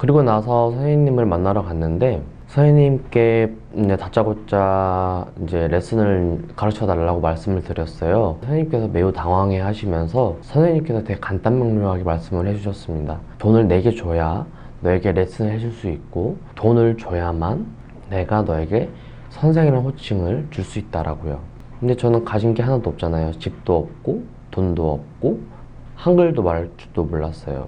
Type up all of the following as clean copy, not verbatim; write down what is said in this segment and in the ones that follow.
그리고 나서 선생님을 만나러 갔는데 선생님께 이제 다짜고짜 이제 레슨을 가르쳐 달라고 말씀을 드렸어요. 선생님께서 매우 당황해 하시면서 선생님께서 되게 간단명료하게 말씀을 해주셨습니다. 돈을 내게 줘야 너에게 레슨을 해줄 수 있고 돈을 줘야만 내가 너에게 선생이라는 호칭을 줄 수 있다라고요. 근데 저는 가진 게 하나도 없잖아요. 집도 없고 돈도 없고 한글도 말할 줄도 몰랐어요.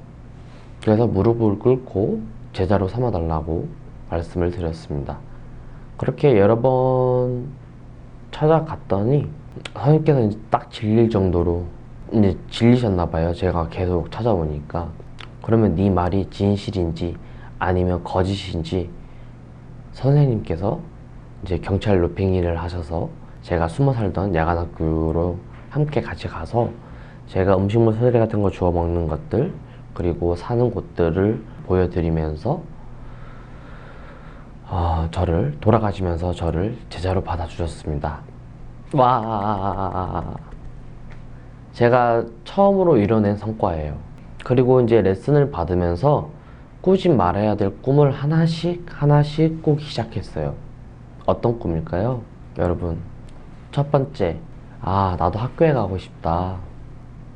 그래서 무릎을 꿇고 제자로 삼아달라고 말씀을 드렸습니다. 그렇게 여러 번 찾아갔더니 선생님께서 이제 딱 질릴 정도로 이제 질리셨나봐요. 제가 계속 찾아오니까. 그러면 네 말이 진실인지 아니면 거짓인지 선생님께서 이제 경찰 로핑일을 하셔서 제가 숨어 살던 야간학교로 함께 같이 가서 제가 음식물 쓰레기 같은 거 주워 먹는 것들 그리고 사는 곳들을 보여드리면서 저를 돌아가시면서 저를 제자로 받아주셨습니다. 와, 제가 처음으로 이뤄낸 성과예요. 그리고 이제 레슨을 받으면서 꾸지 말아야 될 꿈을 하나씩 꾸기 시작했어요. 어떤 꿈일까요? 여러분, 첫 번째, 나도 학교에 가고 싶다.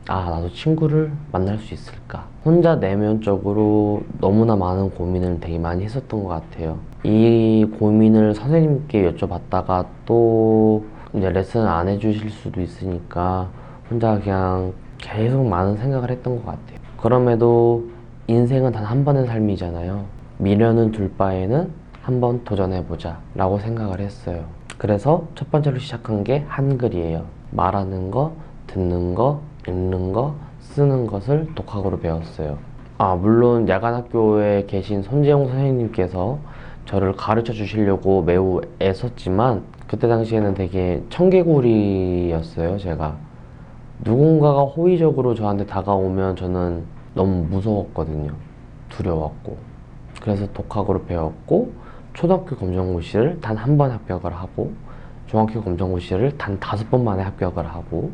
나도 친구를 만날 수 있을까? 혼자 내면적으로 너무나 많은 고민을 되게 많이 했었던 것 같아요. 이 고민을 선생님께 여쭤봤다가 또 이제 레슨을 안 해주실 수도 있으니까 혼자 그냥 계속 많은 생각을 했던 것 같아요. 그럼에도 인생은 단 한 번의 삶이잖아요. 미련은 둘 바에는 한번 도전해보자 라고 생각을 했어요. 그래서 첫 번째로 시작한 게 한글이에요. 말하는 거, 듣는 거, 읽는 거, 쓰는 것을 독학으로 배웠어요. 물론 야간학교에 계신 손재용 선생님께서 저를 가르쳐 주시려고 매우 애썼지만 그때 당시에는 되게 청개구리였어요. 제가 누군가가 호의적으로 저한테 다가오면 저는 너무 무서웠거든요. 두려웠고. 그래서 독학으로 배웠고 초등학교 검정고시를 단 한 번 합격을 하고 중학교 검정고시를 단 5번 만에 합격을 하고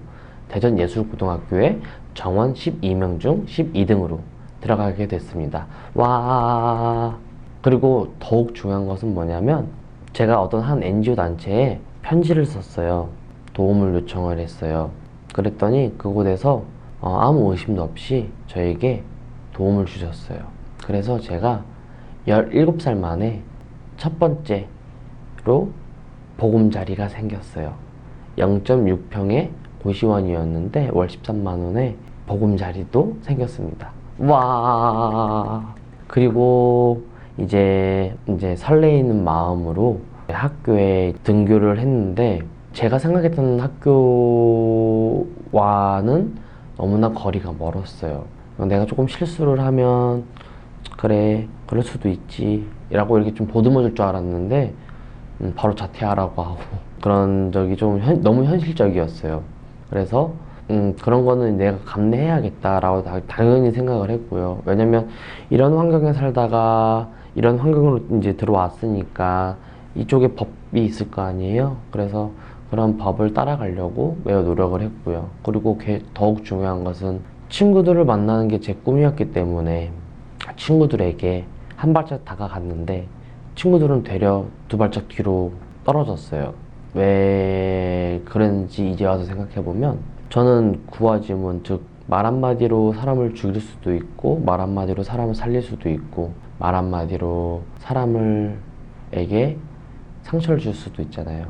대전예술고등학교에 정원 12명 중 12등으로 들어가게 됐습니다. 와. 그리고 더욱 중요한 것은 뭐냐면 제가 어떤 한 NGO 단체에 편지를 썼어요. 도움을 요청을 했어요. 그랬더니 그곳에서 아무 의심도 없이 저에게 도움을 주셨어요. 그래서 제가 17살 만에 첫 번째로 보금자리가 생겼어요. 0.6평의 고시원이었는데 월 13만 원에 보금자리도 생겼습니다. 와. 그리고 이제 설레이는 마음으로 학교에 등교를 했는데 제가 생각했던 학교와는 너무나 거리가 멀었어요. 내가 조금 실수를 하면 그래 그럴 수도 있지 라고 이렇게 좀 보듬어 줄 줄 알았는데 바로 자퇴하라고 하고 그런 적이 좀 너무 현실적이었어요. 그래서 그런 거는 내가 감내해야겠다라고 당연히 생각을 했고요. 왜냐면 이런 환경에 살다가 이런 환경으로 이제 들어왔으니까 이쪽에 법이 있을 거 아니에요. 그래서 그런 법을 따라가려고 매우 노력을 했고요. 그리고 더욱 중요한 것은 친구들을 만나는 게 제 꿈이었기 때문에 친구들에게 한 발짝 다가갔는데 친구들은 되려 두 발짝 뒤로 떨어졌어요. 왜 그랬는지 이제 와서 생각해보면 저는 구화지문, 즉 말 한마디로 사람을 죽일 수도 있고 말 한마디로 사람을 살릴 수도 있고 말 한마디로 사람에게 상처를 줄 수도 있잖아요.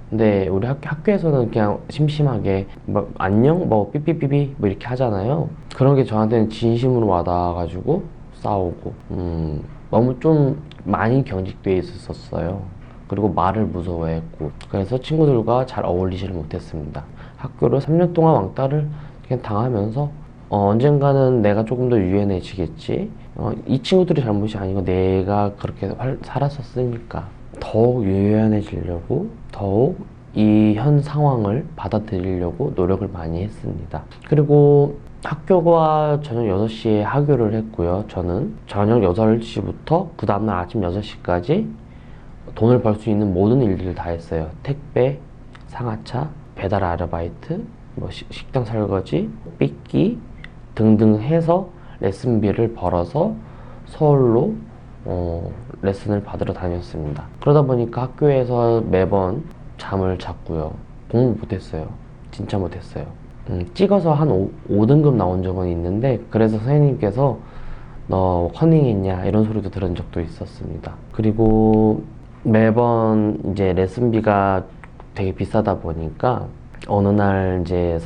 근데 우리 학교에서는 그냥 심심하게 뭐 안녕? 뭐 삐삐삐삐 뭐 이렇게 하잖아요. 그런 게 저한테는 진심으로 와닿아가지고 싸우고 너무 좀 많이 경직돼 있었어요. 그리고 말을 무서워했고 그래서 친구들과 잘 어울리지를 못했습니다. 학교를 3년 동안 왕따를 그냥 당하면서 언젠가는 내가 조금 더 유연해지겠지. 이 친구들의 잘못이 아니고 내가 그렇게 살았었으니까 더욱 유연해지려고 더욱 이 현 상황을 받아들이려고 노력을 많이 했습니다. 그리고 학교가 저녁 6시에 하교를 했고요. 저는 저녁 8시부터 그 다음날 아침 6시까지 돈을 벌 수 있는 모든 일들을 다 했어요. 택배, 상하차, 배달 아르바이트, 뭐 식당 설거지, 삐끼 등등 해서 레슨비를 벌어서 서울로 레슨을 받으러 다녔습니다. 그러다 보니까 학교에서 매번 잠을 잤고요. 공부 못했어요. 진짜 못했어요. 찍어서 한 5등급 나온 적은 있는데, 그래서 선생님께서 너 커닝했냐 이런 소리도 들은 적도 있었습니다. 그리고 매번 이제 레슨비가 되게 비싸다 보니까 어느 날 이제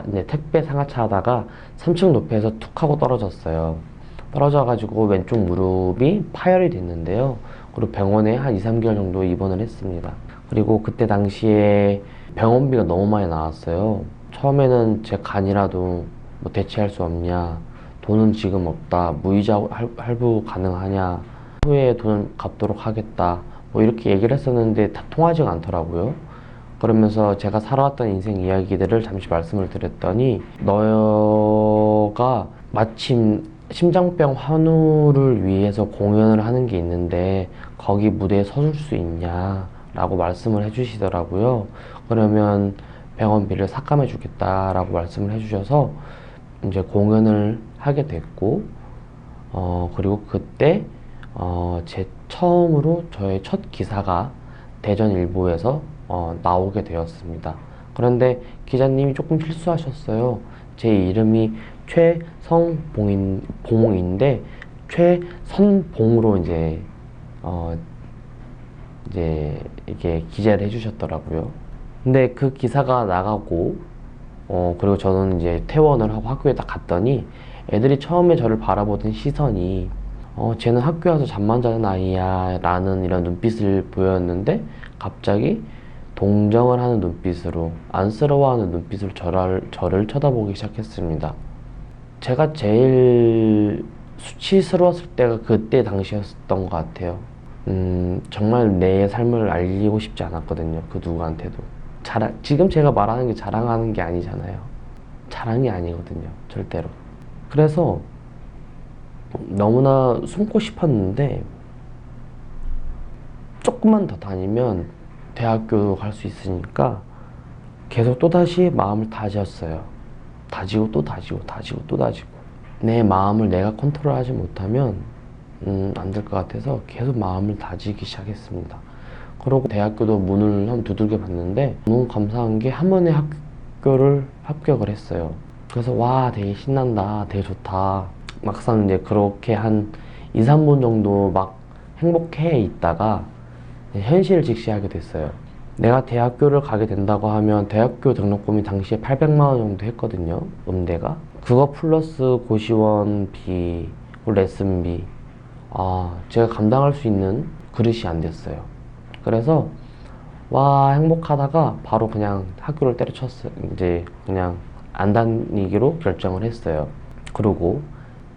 이제 택배 상하차 하다가 3층 높이에서 툭 하고 떨어졌어요. 떨어져가지고 왼쪽 무릎이 파열이 됐는데요. 그리고 병원에 한 2, 3개월 정도 입원을 했습니다. 그리고 그때 당시에 병원비가 너무 많이 나왔어요. 처음에는 제 간이라도 뭐 대체할 수 없냐, 돈은 지금 없다, 무이자 할부 가능하냐, 후에 돈 갚도록 하겠다, 뭐 이렇게 얘기를 했었는데 다 통하지가 않더라고요. 그러면서 제가 살아왔던 인생 이야기들을 잠시 말씀을 드렸더니, 너가 마침 심장병 환우를 위해서 공연을 하는 게 있는데 거기 무대에 서줄 수 있냐 라고 말씀을 해주시더라고요. 그러면 병원비를 삭감해 주겠다라고 말씀을 해주셔서 이제 공연을 하게 됐고, 그리고 그때 제 처음으로 저의 첫 기사가 대전일보에서 나오게 되었습니다. 그런데 기자님이 조금 실수하셨어요. 제 이름이 최성봉인데 최선봉으로 이제 이게 기재를 해주셨더라고요. 근데 그 기사가 나가고 그리고 저는 이제 퇴원을 하고 학교에 딱 갔더니 애들이 처음에 저를 바라보던 시선이 쟤는 학교 와서 잠만 자는 아이야 라는 이런 눈빛을 보였는데, 갑자기 동정을 하는 눈빛으로, 안쓰러워하는 눈빛으로 저를 쳐다보기 시작했습니다. 제가 제일 수치스러웠을 때가 그때 당시였던 것 같아요. 정말 내 삶을 알리고 싶지 않았거든요. 그 누구한테도. 지금 제가 말하는 게 자랑하는 게 아니잖아요. 자랑이 아니거든요. 절대로. 그래서 너무나 숨고 싶었는데, 조금만 더 다니면 대학교 갈 수 있으니까 계속 또다시 마음을 다졌어요. 다지고 또 다지고 다지고 또 다지고. 내 마음을 내가 컨트롤하지 못하면 안 될 것 같아서 계속 마음을 다지기 시작했습니다. 그러고 대학교도 문을 한번 두들겨 봤는데 너무 감사한 게 한 번에 학교를 합격을 했어요. 그래서 와, 되게 신난다, 되게 좋다. 막상 이제 그렇게 한 2, 3분 정도 막 행복해 있다가 현실을 직시하게 됐어요. 내가 대학교를 가게 된다고 하면 대학교 등록금이 당시에 800만 원 정도 했거든요. 음대가. 그거 플러스 고시원비, 레슨비. 제가 감당할 수 있는 그릇이 안 됐어요. 그래서 와, 행복하다가 바로 그냥 학교를 때려쳤어요. 이제 그냥 안 다니기로 결정을 했어요. 그리고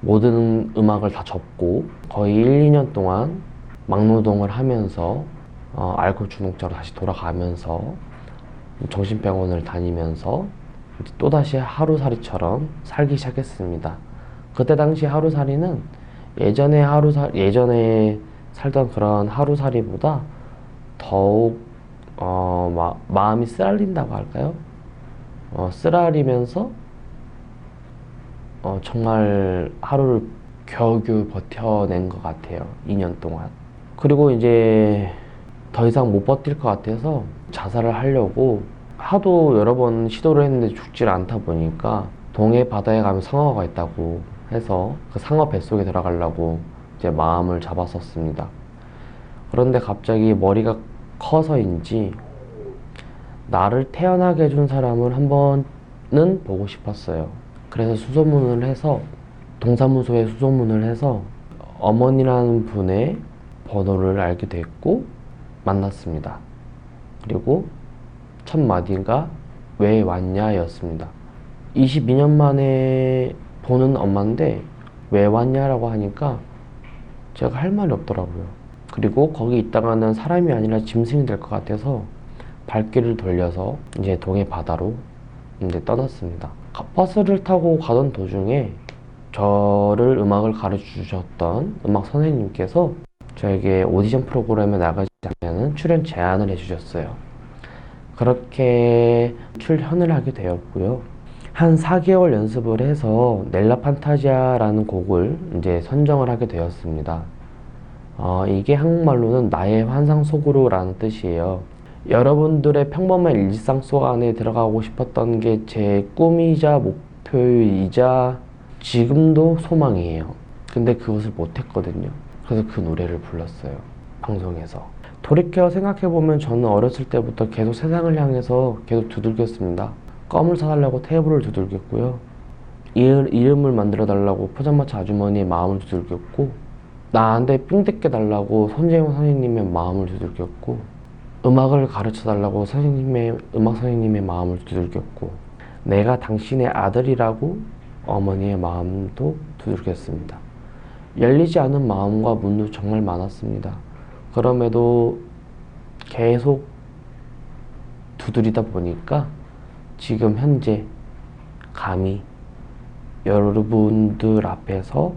모든 음악을 다 접고 거의 1, 2년 동안 막노동을 하면서 알코올 중독자로 다시 돌아가면서 정신병원을 다니면서 또다시 하루살이처럼 살기 시작했습니다. 그때 당시 하루살이는 예전에 살던 그런 하루살이보다 더욱 마음이 쓰라린다고 할까요? 쓰라리면서 정말 하루를 겨우겨우 버텨낸 것 같아요. 2년 동안. 그리고 이제 더 이상 못 버틸 것 같아서 자살을 하려고 하도 여러 번 시도를 했는데 죽질 않다 보니까 동해 바다에 가면 상어가 있다고 해서 그 상어 뱃속에 들어가려고 이제 마음을 잡았었습니다. 그런데 갑자기 머리가 커서인지 나를 태어나게 해준 사람을 한 번은 보고 싶었어요. 그래서 동사무소에 수소문을 해서 어머니라는 분의 번호를 알게 됐고 만났습니다. 그리고 첫 마디가 왜 왔냐 였습니다. 22년 만에 보는 엄마인데 왜 왔냐라고 하니까 제가 할 말이 없더라고요. 그리고 거기 있다가는 사람이 아니라 짐승이 될 것 같아서 발길을 돌려서 이제 동해 바다로 이제 떠났습니다. 버스를 타고 가던 도중에 저를 음악을 가르쳐 주셨던 음악 선생님께서 저에게 오디션 프로그램에 나가지 않냐는 출연 제안을 해주셨어요. 그렇게 출연을 하게 되었고요. 한 4개월 연습을 해서 넬라 판타지아라는 곡을 이제 선정을 하게 되었습니다. 이게 한국말로는 나의 환상 속으로라는 뜻이에요. 여러분들의 평범한 일상 속 안에 들어가고 싶었던 게 제 꿈이자 목표이자 지금도 소망이에요. 근데 그것을 못했거든요. 그래서 그 노래를 불렀어요. 방송에서. 돌이켜 생각해보면 저는 어렸을 때부터 계속 세상을 향해서 계속 두들겼습니다. 껌을 사달라고 테이블을 두들겼고요. 이름을 만들어달라고 포장마차 아주머니의 마음을 두들겼고, 나한테 삥 뜯겨 달라고 손재용 선생님의 마음을 두들겼고, 음악을 가르쳐 달라고 음악 선생님의 마음을 두들겼고, 내가 당신의 아들이라고 어머니의 마음도 두들겼습니다. 열리지 않은 마음과 문도 정말 많았습니다. 그럼에도 계속 두드리다 보니까 지금 현재 감히 여러분들 앞에서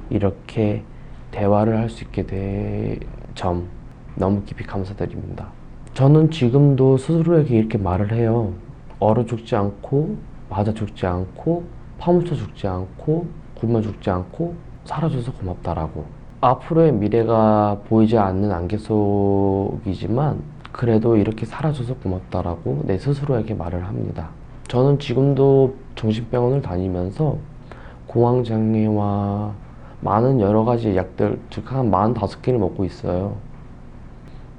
이렇게 대화를 할 수 있게 된 점 너무 깊이 감사드립니다. 저는 지금도 스스로에게 이렇게 말을 해요. 얼어 죽지 않고, 맞아 죽지 않고, 파묻혀 죽지 않고, 굶어 죽지 않고 살아줘서 고맙다라고. 앞으로의 미래가 보이지 않는 안개 속이지만 그래도 이렇게 살아줘서 고맙다라고 내 스스로에게 말을 합니다. 저는 지금도 정신병원을 다니면서 공황장애와 많은 여러 가지 약들, 즉 한 45개를 먹고 있어요.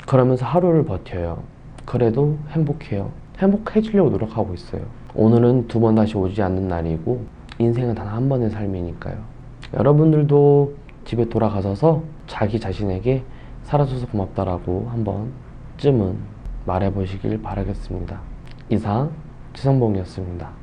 그러면서 하루를 버텨요. 그래도 행복해요. 행복해지려고 노력하고 있어요. 오늘은 2번 다시 오지 않는 날이고 인생은 단 한 번의 삶이니까요. 여러분들도 집에 돌아가셔서 자기 자신에게 살아줘서 고맙다라고 한 번쯤은 말해보시길 바라겠습니다. 이상 지성봉이었습니다.